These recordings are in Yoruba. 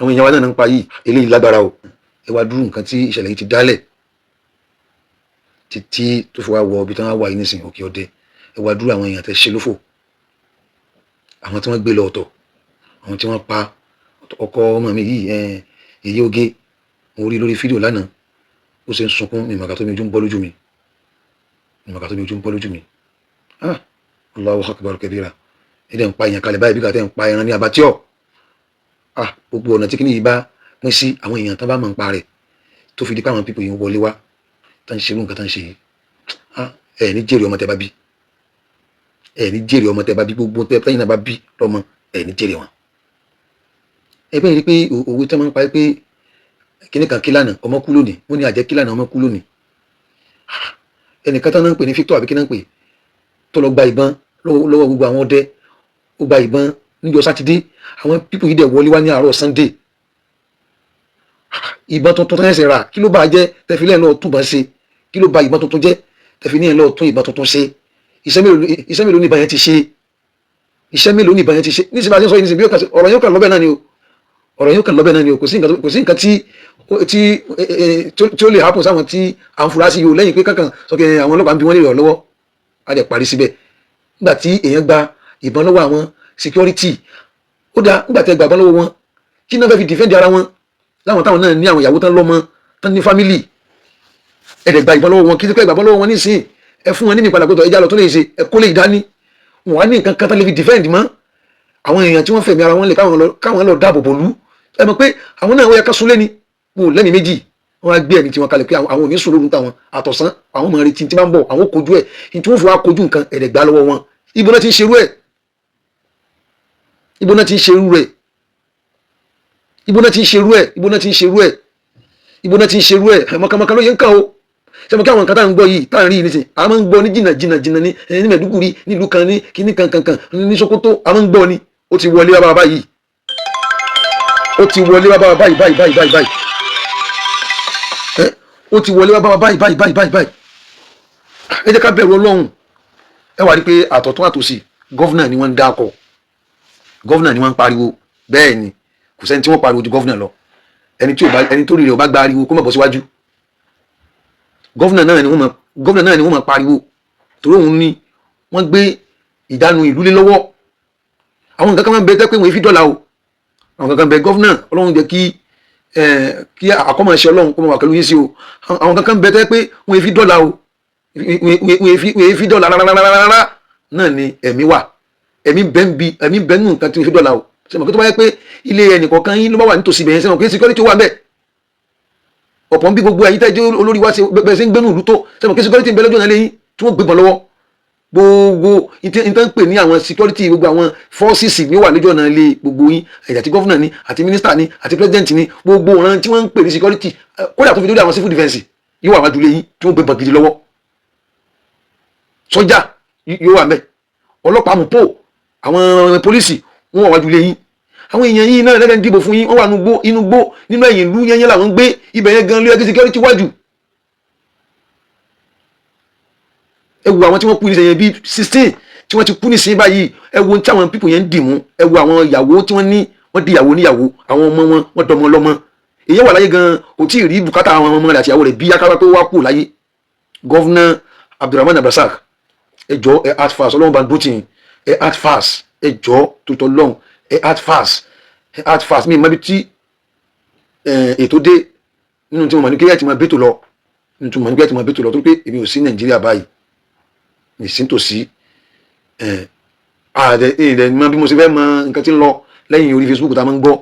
àwọn èèyàn wa náà ń pa yìí eléyìí lágbára o ẹ wá dúró nǹkan tí ìṣẹ̀lẹ̀ yìí ti dálẹ̀ títí tó fi wá wọ ibi tí wọ́n wà yìí nísìnyí Òkè Ọdẹ ẹ wá dúró àwọn èèyàn tẹ́ ṣe lófò àwọn tí wọ́n gbé lọ ọ̀tọ̀ àwọn tí wọ́n pa ọkọ ọmọ mi yìí èyí oge mo rí lórí fídíò lánàá ó ṣe ń sunkún ní ìmọ̀ká tó mi ojú ń bọ́ lójú mi ìmọ̀ká tó mi ojú ń bọ́ lójú mi Allahu akbar kabira ẹ̀dẹ̀ ń pa èèyàn kalẹ̀ báyìí bí kàtẹ́ ń pa ẹran ní abatíọ̀ gbogbo ọ̀nà tí kìíní yìí bá pín sí àwọn èèyàn tán bá mọ̀ ń pa rẹ̀ tó fi di pé àwọn pípò yìí ń wọlé wá tán ṣe irú nǹkan tán ṣe yìí ẹ̀ ní jèrè ọmọ tẹ bá bí ẹ̀ ní jèrè ọmọ tẹ bá bí gbogbo tẹ́yìn náà bá bí lọ́mọ ẹ̀ ní jèrè wọn. ẹ bẹ́ẹ̀ rí pé òwe tán máa ń pa pé kíní kan kí lánàá ọmọ kú lónìí wọ́n ní àjẹ́ kí lánàá ọmọ kú lónìí ẹnìkan tán náà ń pè ní Victor àbí kí náà ń pè tó lọ gba ìbọn lọ́wọ́ gbogbo àwọn ọdẹ ó gba ìbọn níjọ́ sátidé àwọn pípò yìí dẹ̀ wọlé wá ní àárọ̀ Sunday ìbọn tuntun tó ẹsẹ̀ rà kí ló bá jẹ́ tẹ̀fílẹ̀ náà túbọ̀ ṣe kí ló ba ìbọn tuntun jẹ́ tẹ̀fílẹ̀ náà tún ìbọn tuntun ṣe iṣẹ́ mélòó ní ìbọn yẹn ti ṣe iṣẹ́ mélòó ní ìbọn yẹn ti ṣe níṣẹ́ bá ṣe ń sọ yìí níṣẹ́ bí ọ̀rọ̀ yóò kàn lọ́bẹ̀ náà ni o ọ̀rọ̀ yóò kàn lọ́bẹ̀ náà ni o kò sí nǹkan tí ó lè happen sáwọn tí à ń fura sí yìí o lẹ́yìn pé kankan sọ pé àwọn ọlọ́pàá ń bí wọ́n lè rọ̀ lọ́wọ́ á dẹ̀ parí síbẹ̀ nígbà tí èèyàn gba ìbọn lọ́wọ́ àwọn security ó dá nígbà tí ẹ gbàgbọ́n lọ́wọ́ wọn kí náà fẹ́ fi defend ara wọn láwọn táwọn náà ní àwọn ìyàwó tán lọ́mọ tán ní family ẹ̀dẹ̀ gba ìbọn lọ́wọ́ wọn kí tí pẹ́ ìgbàgbọ́n lọ́wọ́ wọn nísìn ẹ fún wọn ní ìpadà gbọdọ̀ ẹja lọ tó lè ṣe ẹ kó lè dání wọn wá ní nǹkan kan tán lè fi defend mọ́ àwọn èèyàn tí wọ́n fẹ̀mí ara wọn lè káwọn lọ dáàbò bò lú ẹ mọ̀ pé àwọn náà wọ́n yẹ ká súnlé ni wọn ò lẹ́ni méjì wọ́n á gbé ẹni tí wọ́n kalẹ̀ pé àwọn ò ní sùn lóru táwọn àtọ̀sán àwọn ọmọ rẹ tí bá ń bọ̀ àwọn kojú ẹ̀ ní tí wọ́n fi wá kojú nǹkan ẹ̀dẹ̀ gbá lọ́wọ́ wọn ibo náà ti ń ṣerú ẹ̀ ibo náà ti ń ṣerú rẹ̀ ibo náà ti ń ṣerú ẹ̀ ibo náà ti ń ṣerú ẹ̀ ibo náà ti ń ṣerú ẹ̀ mọ̀kànmọ̀kàn ló yẹ ń kàn o ṣe mọ̀ kí àwọn nǹkan tá à ń gbọ́ yìí tá à ń rí yìí nísìnyí a máa ń gbọ́ ní jìnnà ní Mẹ̀dúgùrí nílùú kan ní kíní kankan ní Sókótó a máa ń gbọ́ ni ó ti wọlé wá báyìí ó ti wọlé wá báyìí ó ti wọlé wá báyìí ẹ jẹ́ ká bẹ̀rù Ọlọ́run ẹ wà rí pé àtọ̀tún àtòsí gọ́fúnà ni wọ́n ń dákọ̀ gọ́fúnà ni wọ́n ń pariwo bẹ́ẹ̀ ni kò sẹ́ni tí wọ́n pariwo ju gọ́fúnà lọ ẹni tó rí rẹ̀ ò bá gba ariwo kó má bọ́ síwájú gọ́fúnà náà ni wọ́n máa pariwo torí òun ni wọ́n gbé ìdánu ìlú lé lọ́wọ́ àwọn nǹkan kan máa ń bẹ tẹ́ pé wọ́n fi dọ́là o àwọn nǹkan kan bẹ gọ́fúnà Ọlọ́run jẹ́ kí àkọ́mọ̀ṣẹ́ Ọlọ́run kó máa wà pẹ̀lú yín sí o àwọn nǹkan kan bẹ tẹ́ pé wọ́n fi dọ́là o wọ́n fi dọ́là rárá náà ni ẹ̀mí wà ẹ̀mí bẹ́ẹ̀ nù nǹkan tí wọ́n fi dọ́là o sẹ́wọ̀n kí tó bá yẹ pé ilé ẹnìkọ̀ọ̀kan yín ló bá wà nítòsí bẹ̀yẹn sẹ́wọ̀n kí security wà bẹ́ẹ̀ ọ̀pọ̀ ń bí gbogbo ẹ̀yin tẹ́jọ́ olórí wa ṣe bẹ̀rẹ̀ sí ń gbénú ìlú tó sẹ́wọ̀n kí security ń bẹ lọ́jọ́ náà lẹ́yìn tí wọ́n gbébọn lọ́wọ́ gbogbo ìtàn pè ní àwọn security gbogbo àwọn forces ní wà lọ́jọ́ náà lé gbogbo yín àti gọ́fúnà ni àti mínísítà ni àti president ni gbogbo ọ̀ràn tí wọ́n ń pè ní security kódà tó fi dórí àwọn civil defence yóò wà wájú lẹ́yìn tí wọ́n gbébọn gidi lọ́wọ́ sọ́jà yóò wà mẹ́ ọlọ́pàá mú pò àwọn pólísì wọ́n wà wájú lẹ́yìn àwọn èèyàn yìí náà lẹ́gbẹ̀ẹ́ dìbò fún yín wọ́n wà inú gbó nínú ẹ̀yìn ìlú yẹn làwọn gbé ibẹ̀ yẹn gan lé ẹgbẹ́ security wájú. ẹ wo àwọn tí wọ́n kú ní sẹ́yìn bíi 16 tí wọ́n ti kú ní sẹ́yìn báyìí ẹ wo tí àwọn pípò yẹn ń dì mú ẹ wo àwọn ìyàwó tí wọ́n ní wọ́n di ìyàwó níyàwó àwọn ọmọ wọn wọ́n dọmọ lọ́mọ èyí wà láyé gan kò tí ì rí bùkátà àwọn ọmọ rẹ̀ àti ìyàwó rẹ̀ bí akáwá tó wá kú láyé. Gọ́vnà Abdulrahman Abdulrasaq ẹ jọ ẹ act fast Ọlọ́run bá ń dúró tì yín ẹ act fast ẹ jọ tó tọ́ lọ́hùn ẹ act fast mi mọ́bí tí ètò dé nínú tí mo mọ̀ ní kéyà tí mo bẹ́tò lọ tó pé èmi ò sí Nàìjíríà báyìí mi sí tòsí ààrẹ mọ bí mo ṣe fẹ́ mọ nǹkan tí ń lọ lẹ́yìn orí Facebook tá a máa ń gbọ́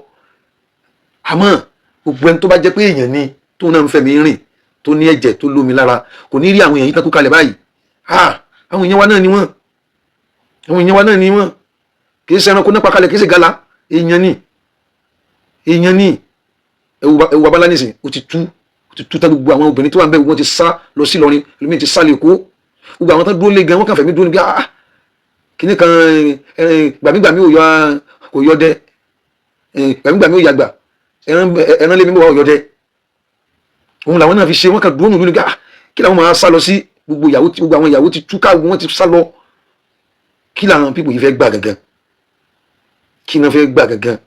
àmọ́ gbogbo ẹni tó bá jẹ́ pé èèyàn ni tó náà ń fẹ̀mí rìn tó ní ẹ̀jẹ̀ tó lómi lára kò ní rí àwọn èèyàn yìí kan kú kalẹ̀ báyìí àwọn èèyàn wa náà ni wọ́n kì í ṣe ẹranko nípa kalẹ̀ kì í ṣe gala èèyàn ní ẹwù babalá nísìn ó ti tú tá gbogbo àwọn obìnrin tó wà ń bẹ wọ́n ti sá lọ sí Ìlọrin ẹlòmíì ti sá lè kó gbogbo àwọn tó dúró lé gan wọ́n kàn fẹ̀mí dúró ní bí kíní kan gbàmígbàmí kò yọ dẹ gbàmígbàmí ò yàgbà ẹran lé mi bọ̀ yọ dẹ òun làwọn náà fi ṣe wọ́n kàn dúró nù ní bí kí làwọn máa sá lọ sí gbogbo àwọn ìyàwó ti túká wọ́n ti sá lọ kí làwọn pípò yìí fẹ́ gbà gangan kí náà fẹ́ gbà gangan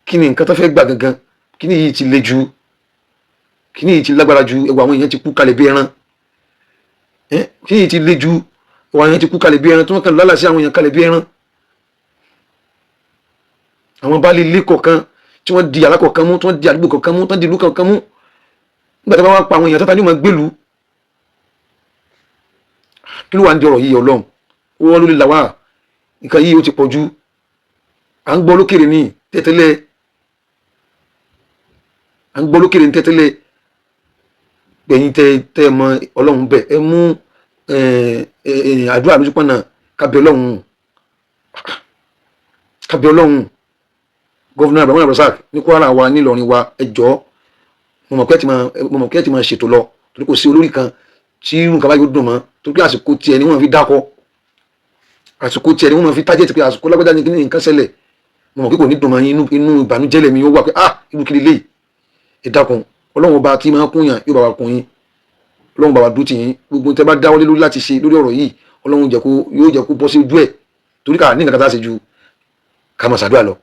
kí ni nǹkan tó fẹ́ gbà gangan, kí ni yìí ti le jù, kí ni yìí ti lágbára jù, ẹwà àwọn èèyàn ti kú kalẹ̀ bí ẹran, kí ni yìí ti le jù, ẹwà àwọn èèyàn ti kú kalẹ̀ bí ẹran tí wọ́n kàn lálàsí àwọn èèyàn kalẹ̀ bí ẹran. Àwọn baálé ilé kọ̀ọ̀kan tí wọ́n di alákọ̀ọ̀kan mú, tí wọ́n di àdúgbò kọ̀ọ̀kan mú, tí wọ́n di ìlú kọ̀ọ̀kan mú, nígbà tí wọ́n wá pa àwọn èèyàn tata ní wọn gbèlú. Kí ló wà ní ọ̀rọ̀ yìí Ọlọ́run, wọ́n ló lè là wá, nǹkan yìí ó ti pọ̀ jù. À ń gbọ́ lókèrè ní tẹ́tẹ́lẹ̀, à ń gbọ́ lókèrè ní tẹ́tẹ́lẹ̀, gbẹ̀yìn tẹ́ mọ Ọlọ́run bẹ̀, ẹ mú àdúrà lójú pọ̀nà kábẹ́ Ọlọ́run, kábẹ́ Ọlọ́run. Gọ́vùnà Abraham Abdulrasaq ní Kwara wa nílọrin wa, ẹ jọ̀ọ́, mo mọ̀ pé ẹ ti máa ṣètò lọ, torí kò sí olórí kan tí irú nǹkan báyìí ó dùn mọ́, torí pé àsìkò tiẹ̀ ni wọ́n fi dákọ́, àsìkò tiẹ̀ ni wọ́n fi tájẹ́tì pé àsìkò lágbájá ni kí ni nǹkan ṣẹlẹ̀. Mo mọ̀ pé kò ní dùn mọ́ inú ìbànújẹ́ lẹ́mi ó wà pé irú kí lélẹ́yìí. Ẹ dákun, Ọlọ́run ọba tí máa kún yàn yóò bá wa kún yín, Ọlọ́run bá wa dúró tì yín, gbogbo tẹ́ bá dáwọ́lé lórí láti ṣe lórí ọ̀rọ̀ yìí, Ọlọ́run yóò jẹ́ kó bọ́ sí ojú ẹ̀, torí ká ní nǹkan tá a ṣe ju ká máa ṣàdúrà lọ.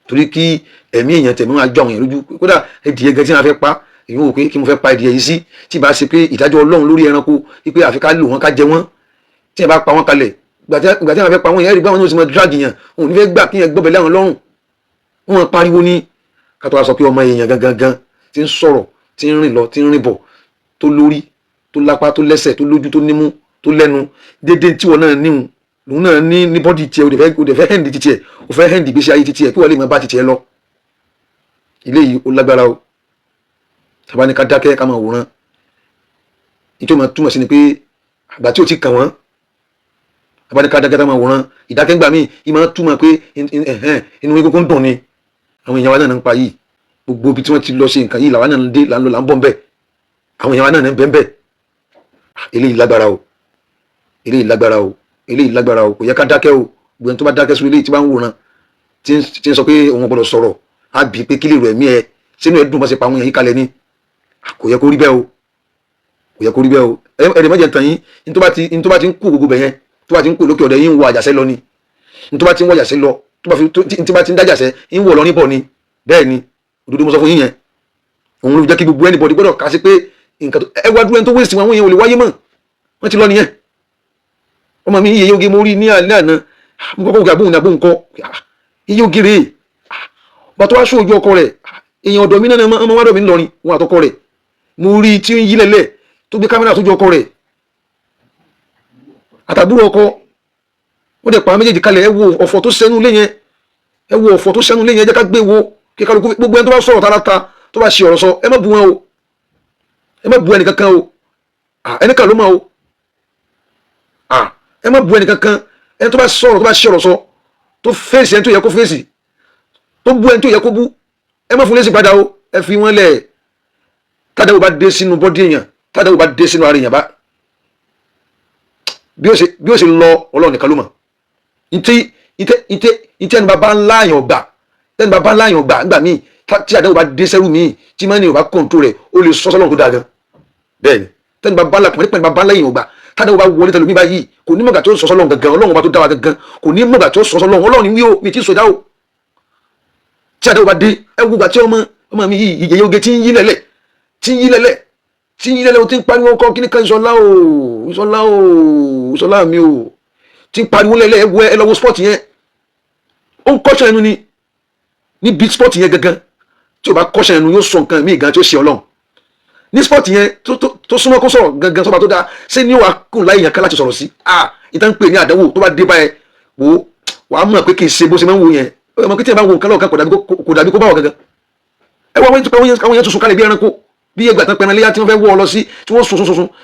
Torí kí ẹ̀mí èèyàn tẹ̀mí wọn àjọ àwọn èèyàn lójú, kódà ẹdìyẹ gan tí wọn fẹ́ pa, èyí wò pé kí mo fẹ́ pa ẹdìyẹ yìí sí, tí bá ṣe pé ìdájọ́ Ọlọ́run lórí ẹranko wípé àfi ká lò wọn ká jẹ wọn, tí wọn bá pa wọn kalẹ̀, ìgbà tí wọn fẹ́ pa wọn yẹn rí báwọn ní oṣù mọ dírágì yẹn, òun ní fẹ́ gbà kí yẹn gbọ́bẹ̀ láwọn lọ́rùn, wọn pariwo ní kátó wá sọ pé ọmọ èèyàn gangan tí ń sọ̀rọ̀, tí ń rìn lọ, tí ń rìn bọ̀, tó lórí, tó lápá, tó lẹ́sẹ̀, tó lójú, tó nímú, tó lẹ́nu, déédéé tí wọn náà níhun lòun náà ní bọ́dì tiẹ̀, o dẹ̀ fẹ́ hẹ́ndì ti tiẹ̀, o fẹ́ hẹ́ndì ìgbésí ayé ti tiẹ̀ kí wọ́n lè máa bá ti tiẹ̀ lọ. Ilé yìí ó lágbára o, tàbá ní ká dákẹ́ ká máa wòran, nítorí máa túmọ̀ sí ni pé àgbà tí ò ti kàn wọ́n, tàbá ní ká dákẹ́ ká máa wòran, ìdákẹ́gbà míì yìí máa túmọ̀ pé inú egungun ń dùn ni. Àwọn èèyàn wa náà ń pa yìí, gbogbo ibi tí wọ́n ti lọ ṣe nǹkan yìí làwa náà ń dé, là ń lọ, là ń bọ̀ ń bẹ̀, àwọn èèyàn wa náà ń bẹ̀ ń bẹ̀. Eléyìí lágbára o, eléyìí lágbára o, eléyìí lágbára o, kò yẹ ká dákẹ́ o. Gbogbo ẹni tó bá dákẹ́ sórí eléyìí tí bá ń wòran, tí ń sọ pé òun gbọ́dọ̀ sọ̀rọ̀, á bí pé kí lè rẹ̀ mí ẹ sínú ẹ dùn bá ṣe pa àwọn èèyàn yìí kalẹ̀ ni. Kò yẹ kó rí bẹ́ẹ̀ o, kò yẹ kó rí bẹ́ẹ̀ o. Ẹ̀rẹ̀ mọ́jẹ̀ tàn yín, ní tó bá ti ń kú gbogbo bẹ̀ yẹn, tó bá ti ń kú lókè ọ̀dẹ̀ yín ń wọ àjàṣẹ́ lọ ni, ní tó bá ti ń wọ àjàṣẹ́ lọ, tó bá ti ń dájàṣẹ́ ń wọ̀ lọ níbọ̀ ni. Bẹ́ẹ̀ ni òdodo mo sọ fún yín yẹn, òun ló fi jẹ́ kí gbogbo anybody gbọ́dọ̀ kà sí pé nǹkan ẹ wá dúró ẹni tó wéèsì wọn, àwọn èèyàn ò lè wáyé mọ́, wọ́n ti lọ nìyẹn. Ọmọ mi iye oge mo rí ní alẹ́ àná, mo kọ́kọ́ gbé àbóhùn ní àbóhùn kọ́ iye oge rèé, bàtọ́ wá sóòjú ọkọ rẹ̀, èèyàn ọ̀dọ̀ mi náà ọmọ wádọ̀ mi ńlọrin, wọn àtọkọ rẹ̀ mo rí tí ń yí lẹ̀lẹ̀ tó gbé kámẹ́rà sójú ọkọ rẹ̀ àtàbúrò ọkọ, wọ́n dẹ̀ pa méjèèjì kalẹ̀. Ẹ wo ọ̀fọ̀ tó sẹ́nu lé yẹn, ẹ wo ọ̀fọ̀ tó sẹ́nu lé yẹn, ẹ jẹ́ ká gbé wo kí kálukú gbogbo ẹni tó bá sọ̀rọ̀ tààràtà tó bá ṣe ọ̀rọ̀ sọ, ẹ má bu wọn o, ẹ má bu ẹnì kankan o, ẹnì kan ló máa o, ẹ má bu ẹnì kankan. Ẹni tó bá sọ̀rọ̀ tó bá ṣe ọ̀rọ̀ sọ tó fèsì ẹni tó yẹ kó fèsì, tó bú ẹni tó yẹ kó bú, ẹ má fún lésì padà o, ẹ fi wọn lẹ̀. Tádàwó bá dé sínú bọ́dí èèyàn, tádàwó bá dé sínú ara èèyàn bá bí ó ṣe lọ Ọlọ́run nìkan ló mọ̀. Ìtẹ́ ẹni bàbá ńlá àyàn gbà, ẹni bàbá ńlá àyàn gbà nígbà míì tí àdáwó bá dé sẹ́rù míì tí máa ní ìwà kọ̀ǹtò rẹ̀ ó lè sọ sọ́lọ́run tó dáa gan. Bẹ́ẹ̀ ni tẹ́ni bàbá ńlá pẹ̀lú bàbá ńlá èèyàn gbà, tádàwó bá wọlé tẹ̀lé mi báyìí kò ní mọ̀gà tó sọ sọ́lọ́run gangan, Ọlọ́run bá tó dá wa gangan kò ní mọ̀gà tó sọ sọ́lọ́run. Ọlọ́run ni wí o, mi ti sọjá o. Tí àdáwó bá dé ẹ wo gbà tí ọmọ mi yìí ìyẹyẹ oge tí ń yí lẹ̀lẹ̀ o ti ń pariwo kọ́ kí ní kan ìṣọlá mi o ti ń pariwo lẹ́lẹ̀ ẹ lọ́wọ́ sport yẹn, ó ń kọ́ṣẹ́ ẹnu ní big sport yẹn gangan. Tí o bá kọ́ṣẹ́ ẹnu yóò sọ nǹkan míì gan tí ó ṣe Ọlọ́run ní sport yẹn tó súnmọ́ kó sọ̀rọ̀ gangan sọ́ba tó dáa, ṣé ní wàá kùn láyé yẹn ká láti sọ̀rọ̀ sí. Ìtàn pè ní àdánwò tó bá dé báyẹn wò wàá mọ̀ pé kì í ṣe bó ṣe máa ń wo yẹn, ọmọ kí tí ẹ bá wo nǹkan lọ́ọ̀kan kò dàbí kó bá wọ̀ gangan. Ẹ wá àwọn yẹn tún sùn kálẹ̀ bí ẹranko, bí ẹgbà tán pẹran léyà tí wọ́n fẹ́ wọ́ ọ lọ sí, tí wọ́n sùn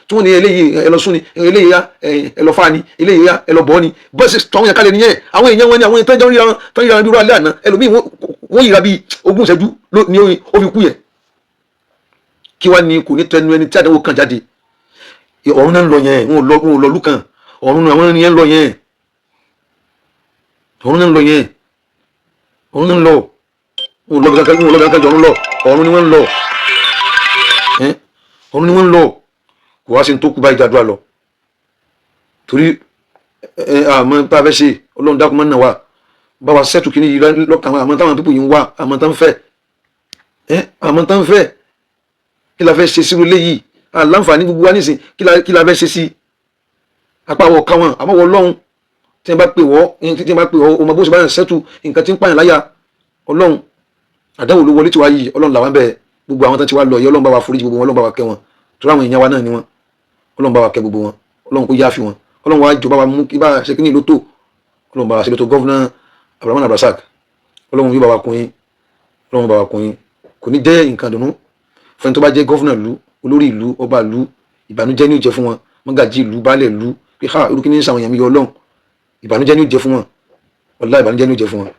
tí wọ́n ní eléyìí ẹ lọ sún ni, eléyìí ya ẹ lọ fa ni, eléyìí ya ẹ lọ bọ́ ni, bọ́ọ̀sì tọ́wọ́n yẹn kálẹ̀ nìyẹn. Àwọn èèyàn wọn ni àwọn ìtọ́jú ríra bí irú alẹ́ àná, ẹlòmíì wọ́n yìí ra bí ogún ìṣẹ́jú ní ó fi kú yẹn. Kí wá ní kò ní tẹnu ẹni tí àdánwò kan jáde. Ọ̀run náà ń lọ yẹn, wọn ò lọ lùkàn, ọ̀run àwọn ènìyàn ń lọ yẹn, ọ̀run náà ń lọ yẹn, ọ̀run náà ń lọ, wọn ò lọ bí kankan jọ ọ̀run lọ, ọ̀run ni wọ́n ń lọ. Ọ̀run ni wọ́n ń lọ, kò wá sí ní tó kú báyìí jàdúrà lọ. Torí àmọ́ tá a fẹ́ ṣe Ọlọ́run dákun mọ́ náà wà, bá wa sẹ́tù kìíní yìí lọ́kàn àwọn àmọ́ táwọn pípò yìí ń wá àmọ́ tán fẹ́ àmọ́ tán fẹ́ kí la fẹ́ ṣe sírú léyìí àláǹfààní gbogbo wa nísìn kí la fẹ́ ṣe sí apá wọ káwọn àmọ́ wọ lọ́hùn tí wọ́n bá pè wọ́ ọmọ bó ṣe bá yàn sẹ́tù nǹkan tí ń pààyàn láyà ọlọ́run àdáwò ló wọlé tí wàá yìí ọlọ́run làwọn bẹ́ẹ̀ gbogbo àwọn tán ti wá lọ yìí ọlọ́run bá wa foríjì gbogbo wọn ọlọ́run bá wa kẹ́ wọn tó ráwọn èèyàn wa náà ni wọn ọlọ́run bá wa kẹ́ gbogbo wọn ọlọ́run kó yááfi wọn ọlọ́run wa jọba wa mú kí bá ṣe kíní lótò ọlọ́run bá wa ṣe lótò gọ́fúnà Abdulrahman Abdulrasaq ọlọ́run yóò bá wa kún yín ọlọ́run bá wa kún yín kò ní jẹ́ nǹkan dùnú fún ẹni tó bá jẹ́ gọ́fúnà ìlú olórí ìlú ọba ìlú ìbànújẹ́ ní ó jẹ́ fún wọn mọ́gàjí ìlú baálẹ̀ ìlú pé ha irú kíní sàwọn èèyàn mi yọ ọlọ́run ìbànújẹ́ ní ó jẹ́ fún wọn ọlá ìbànújẹ́ ní ó jẹ́ fún wọn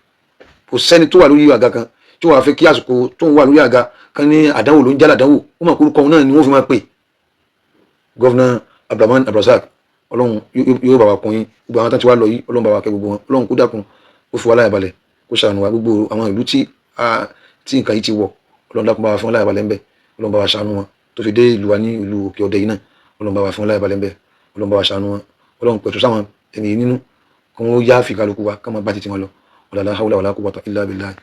kò sẹ́ni tó wà lórí àga kan tí wọ́n á fẹ́ kí àsìkò tó ń wà lórí àga kan ní àdánwò ló ń jálà àdánwò ó mà kúrúkọ náà ni wọ́n fi máa pè gọ́fúnà Abdulrahman Abdulrasaq ọlọ́run yóò bá wa kún yín gbogbo àwọn tán ti wá lọ yìí ọlọ́run bá wa kẹ́ gbogbo wọn ọlọ́run kó dákun ó fi wá láyà balẹ̀ kó ṣàánú wa gbogbo àwọn ìlú tí nǹkan yìí ti wọ̀ ọlọ́run dákun bá wa fún láyà balẹ̀ ńbẹ ọlọ́run bá wa ṣàánú wọn tó fi dé ìlú wa ní ìlú òkè ọdẹ yìí náà ọlọ́run bá wa fún láyà balẹ̀ ńbẹ ọlọ́run bá wa ṣàánú wọn ọlọ́run pẹ̀tù sáwọn ẹni nínú kí wọ́n yá fi kálukú wa ká máa bá titi wọn lọ wala hawla wala quwwata illa billah.